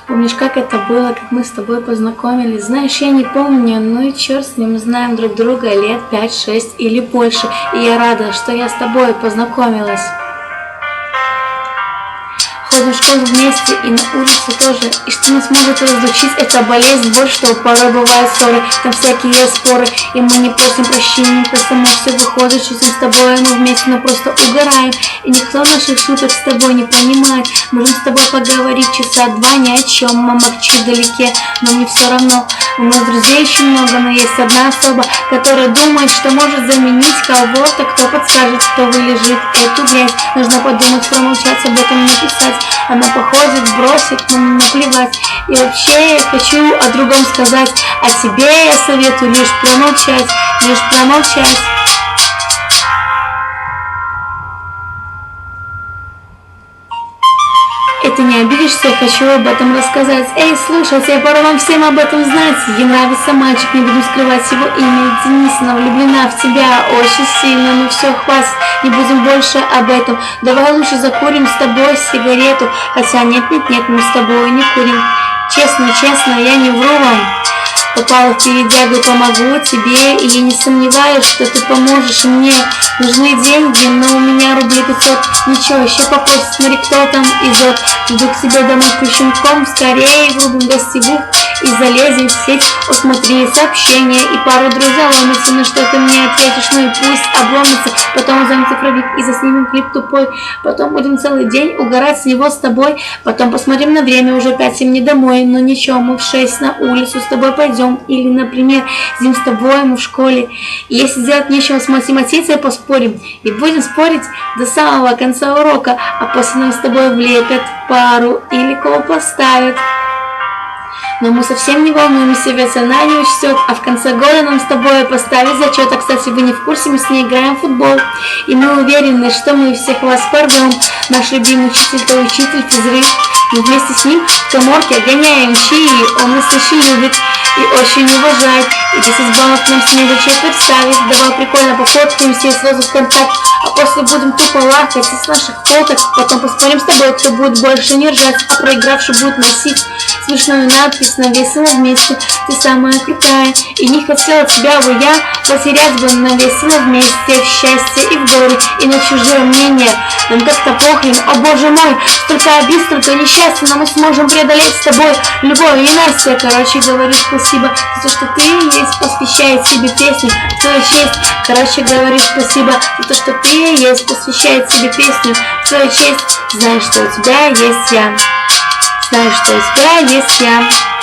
Помнишь, как это было, как мы с тобой познакомились? Знаешь, я не помню, ну и черт с ним, знаем друг друга лет 5-6 или больше. И я рада, что я с тобой познакомилась. Ходим в школу вместе и на улице тоже. И что нас может разлучить, это болезнь, боль, что порой бывают ссоры, там всякие споры. И мы не просим прощения, то само все выходит, шутим с тобой, мы вместе, но просто угораем. И никто наших шуток с тобой не понимает. Можем с тобой поговорить часа два ни о чем. Мама кричит вдалеке, но мне все равно. У нас друзей еще много, но есть одна особа, которая думает, что может заменить кого-то, кто подскажет, кто вылежит эту грязь. Нужно подумать, промолчать, об этом написать. Она походит, бросит, но мне наплевать. И вообще я хочу о другом сказать, а тебе я советую лишь промолчать, лишь промолчать. И ты не обидишься, я хочу об этом рассказать. Эй, слушайте, я пора вам всем об этом знать. Ей нравится мальчик, не буду скрывать его имя. Денис, она влюблена в тебя очень сильно, но все, хватит, не будем больше об этом. Давай лучше закурим с тобой сигарету. Хотя нет, мы с тобой не курим. Честно, я не вру вам. Попала в передягу, помогу тебе, и я не сомневаюсь, что ты поможешь мне. Нужны деньги, но у меня рублей 500. Ничего, еще попозже, смотри, кто там идет. Иду к тебе домой ключенком, скорее врубим гостевых и залезем в сеть. О, смотри, сообщения и пару друзей ломятся, на что ты мне ответишь, ну и пусть обломится. Потом узнаем цифровик и заснимем клип тупой. Потом будем целый день угорать с него с тобой. Потом посмотрим на время, уже 5 мне домой. Но ничего, мы в 6 на улицу с тобой пойдем. Или, например, зим с тобой мы в школе. И если делать нечего с математицей, поспорим. И будем спорить до самого конца урока. А после нам с тобой влепят пару или кого поставят. Но мы совсем не волнуемся, ведь она не учтет, а в конце года нам с тобой поставить зачет. А, кстати, вы не в курсе, мы с ней играем в футбол. И мы уверены, что мы всех вас порвем. Наш любимый учитель-то учитель физры. Мы вместе с ним в каморке гоняем чаи. Он нас очень любит и очень уважает. И 10 баллов нам с ним зачет представить. Давай прикольно пофоткаемся и сразу в контакт. А после будем тупо лахать из наших фоток. Потом поспорим с тобой, кто будет больше не ржать, а проигравший будет носить смешную надпись на весело вместе. Ты самая крутая, и не хотела тебя бы я потерять бы на весело вместе. В счастье и в горе, и на чужое мнение нам как-то похрен. О боже мой, столько обид, столько несчастья, но мы сможем преодолеть с тобой любое ненастье. Короче, говорю спасибо за то, что ты есть, посвящает себе песню в твою честь. Короче, говорю спасибо за то, что ты есть, посвящает себе песню в твою честь. Знаешь, что у тебя есть я. Знаешь, что у тебя есть я.